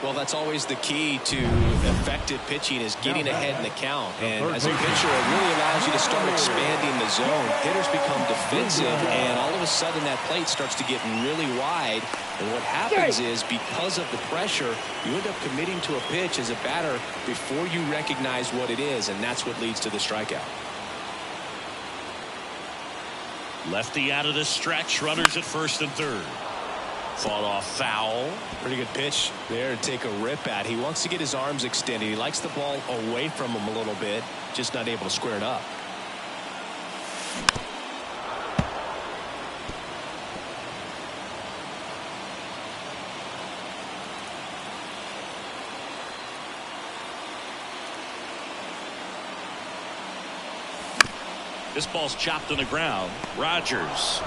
Well, that's always the key to effective pitching, is getting ahead in the count. And as a pitcher, it really allows you to start expanding the zone. Hitters become defensive, and all of a sudden that plate starts to get really wide. And what happens is, because of the pressure, you end up committing to a pitch as a batter before you recognize what it is, and that's what leads to the strikeout. Lefty out of the stretch, runners at first and third. Fought off foul. Pretty good pitch there to take a rip at. He wants to get his arms extended. He likes the ball away from him a little bit, just not able to square it up. This ball's chopped on the ground. Rodgers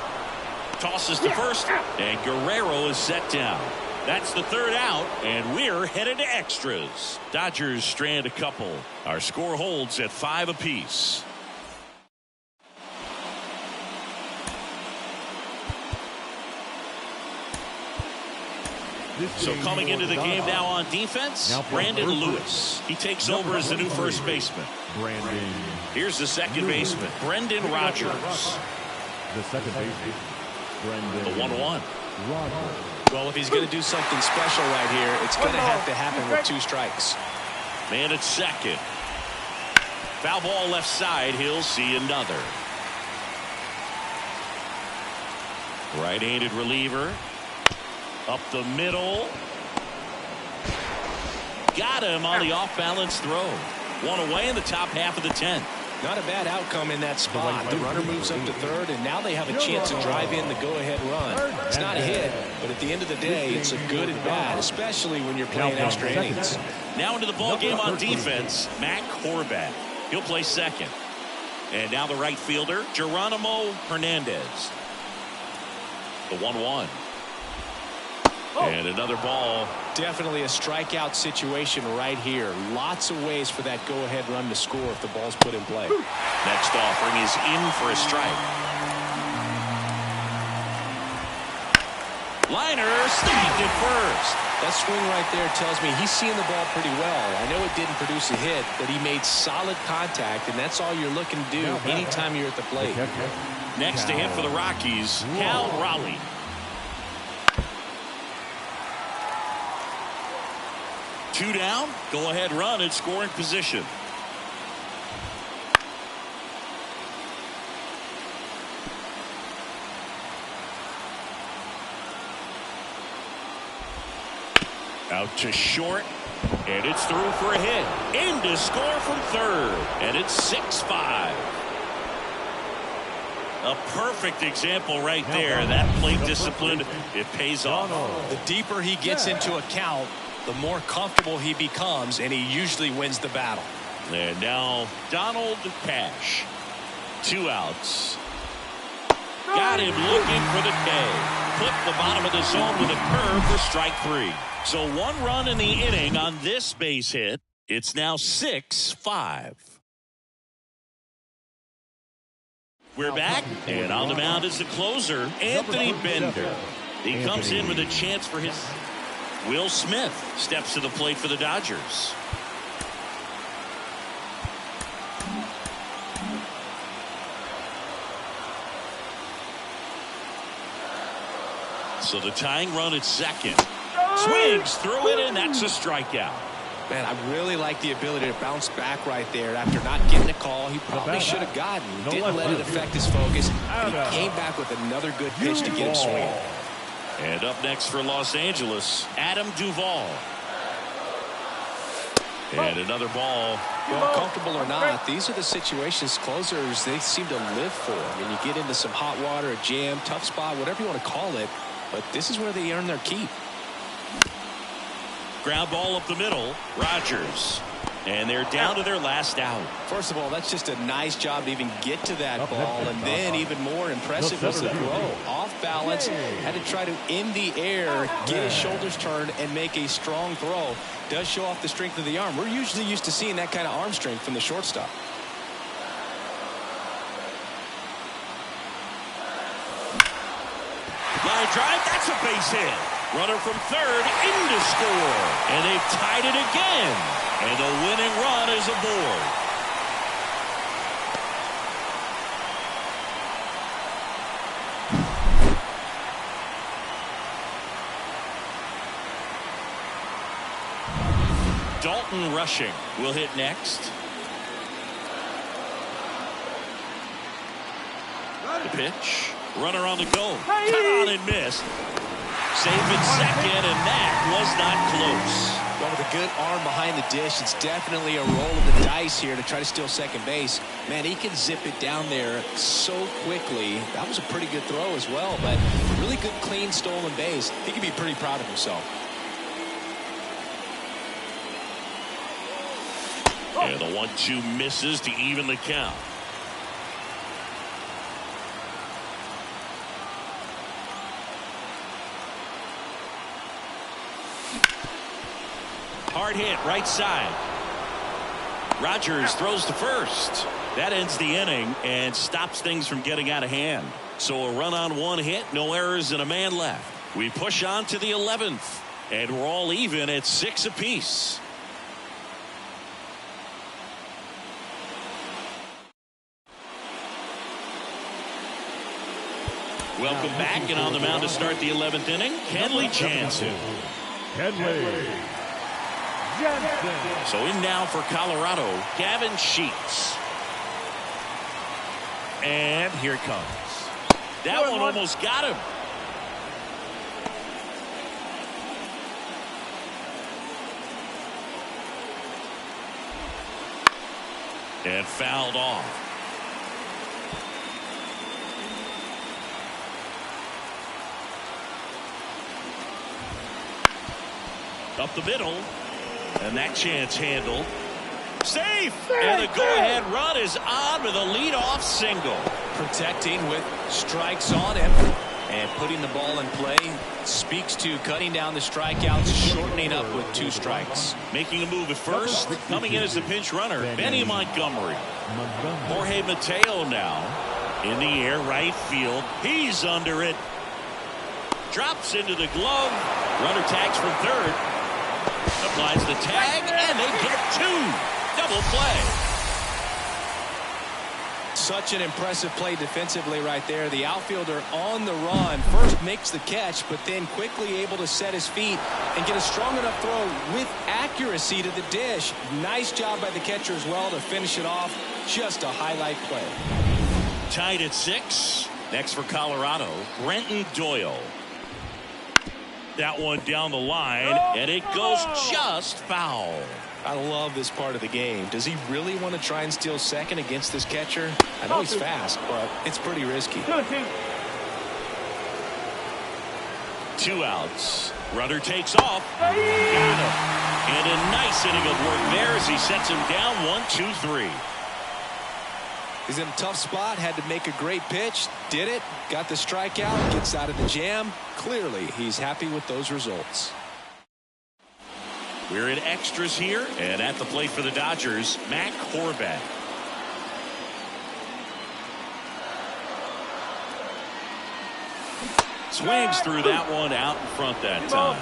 tosses to first, and Guerrero is set down. That's the third out, and we're headed to extras. Dodgers strand a couple. Our score holds at 5 apiece. So coming into the game now on defense, Brandon Lewis. He takes over as the new first baseman. Here's the second baseman, Brendan Rodgers. The second baseman, The 1-1. Well, if he's going to do something special right here, it's going to have to happen with 2 strikes. Man at second. Foul ball left side. He'll see another. Right-handed reliever. Up the middle. Got him on the off-balance throw. One away in the top half of the 10th. Not a bad outcome in that spot. The runner moves up to third, and now they have a chance to drive in the go-ahead run. It's not a hit, but at the end of the day, it's a good at bat, especially when you're playing extra innings. Now into the ball game on defense, Matt Horvath. He'll play second. And now the right fielder, Geronimo Hernandez. The 1-1. And another ball. Definitely a strikeout situation right here. Lots of ways for that go-ahead run to score if the ball's put in play. Next offering is in for a strike. Liner snagged at first. That swing right there tells me he's seeing the ball pretty well. I know it didn't produce a hit, but he made solid contact, and that's all you're looking to do anytime you're at the plate. Next to hit for the Rockies, Cal Raleigh. Two down, go ahead run in scoring position. Out to short, and it's through for a hit. In to score from third, and it's 6-5. A perfect example right there. That plate discipline, it pays off. The deeper he gets into a count, the more comfortable he becomes, and he usually wins the battle. And now Donald Cash. 2 outs. Got him looking for the K. Put the bottom of the zone with a curve for strike 3. So 1 run in the inning on this base hit. It's now 6-5. We're back, and on the mound is the closer, Anthony Bender. He comes in with a chance for his. Will Smith steps to the plate for the Dodgers. So the tying run at second. Swings through it, and that's a strikeout. Man, I really like the ability to bounce back right there after not getting a call he probably should have gotten. Didn't let it affect his focus, and he came back with another good pitch to get him swinging. And up next for Los Angeles, Adam Duvall. And another ball. Well, comfortable or not, these are the situations closers they seem to live for. I mean, you get into some hot water, a jam, tough spot, whatever you want to call it, but this is where they earn their keep. Ground ball up the middle. Rodgers. And they're down to their last out. First of all, that's just a nice job to even get to that ball. And then even more impressive was the throw. Off balance. Had to try to, in the air, get his shoulders turned and make a strong throw. Does show off the strength of the arm. We're usually used to seeing that kind of arm strength from the shortstop. Line drive. That's a base hit. Runner from third in to score. And they've tied it again. And the winning run is aboard. Dalton Rushing will hit next. The pitch. Runner on the go. Cut on and missed. Safe at second, and that was not close. Well, with a good arm behind the dish, it's definitely a roll of the dice here to try to steal second base. Man, he can zip it down there so quickly. That was a pretty good throw as well, but really good, clean, stolen base. He can be pretty proud of himself. And the 1-2 misses to even the count. Hard hit right side. Rodgers throws to first. That ends the inning and stops things from getting out of hand. So a run on 1 hit, no errors, and a man left. We push on to the 11th, and we're all even at 6 apiece. Welcome back, and on the mound to start the 11th inning, Kenley Jansen. Kenley Jansen. So in now for Colorado, Gavin Sheets. And here it comes. That one almost got him. And fouled off. Up the middle. And that chance handled. Safe! And the go-ahead run is on with a leadoff single. Protecting with strikes on him. And putting the ball in play speaks to cutting down the strikeouts, shortening up with 2 strikes. Making a move at first. Coming in as the pinch runner, Benny Montgomery. Jorge Mateo now. In the air, right field. He's under it. Drops into the glove. Runner tags from third. Applies the tag, and they get 2. Double play. Such an impressive play defensively right there. The outfielder on the run first makes the catch, but then quickly able to set his feet and get a strong enough throw with accuracy to the dish. Nice job by the catcher as well to finish it off. Just a highlight play. Tied at 6. Next for Colorado, Brenton Doyle. That one down the line, and it goes just foul. I love this part of the game. Does he really want to try and steal second against this catcher? I know he's fast, but it's pretty risky. 2 outs. Runner takes off. Got him. And a nice inning of work there as he sets him down 1-2-3. He's in a tough spot, had to make a great pitch, did it, got the strikeout, gets out of the jam. Clearly, he's happy with those results. We're in extras here, and at the plate for the Dodgers, Matt Horvath. Swings through that one out in front that time.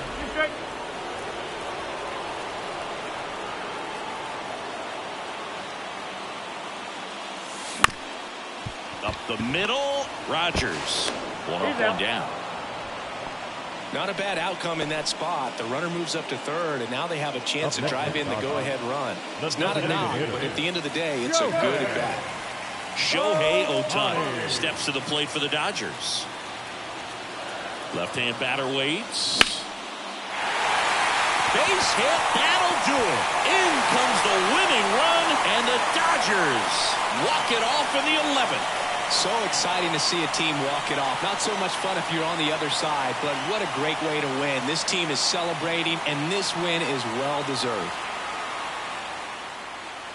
Up the middle, Rodgers. One up, one down. Not a bad outcome in that spot. The runner moves up to third, and now they have a chance to drive in the go-ahead run. It's not a knock, but at the end of the day, it's a good at bat. Shohei Ohtani steps to the plate for the Dodgers. Left-hand batter waits. Base hit, that'll do it. In comes the winning run, and the Dodgers walk it off in the 11th. So exciting to see a team walk it off. Not so much fun if you're on the other side, but what a great way to win. This team is celebrating, and this win is well-deserved.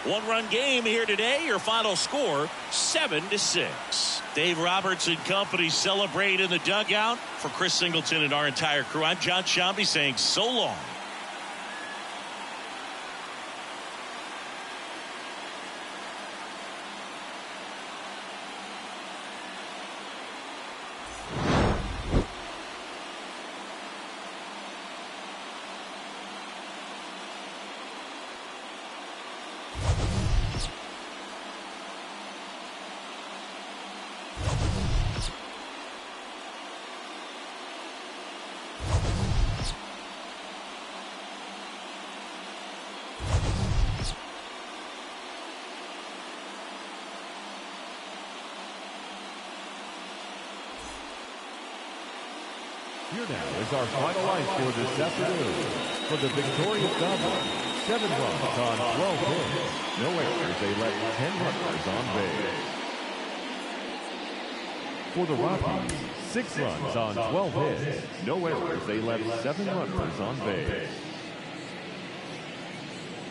One-run game here today. Your final score, 7-6. Dave Roberts and company celebrate in the dugout. For Chris Singleton and our entire crew, I'm John Shambi saying so long. Here now is our final line score this afternoon. For the victorious Dodgers, 7 runs on 12 hits. No errors, they let 10 runners on base. For the Rockies, 6 runs on 12 hits. No errors, they left 7 runners on base.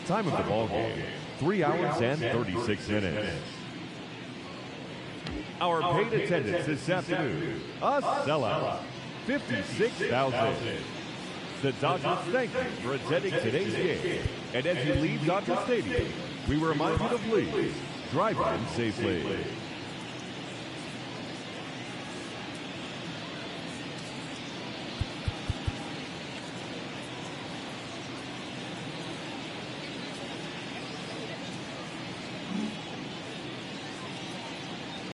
Time of the ball game, 3 hours and 36 minutes. Our paid attendance this afternoon, a sellout. 56,000. The Dodgers thank you for attending today's game. And as you leave Dodger Stadium, we remind you to please drive in safely.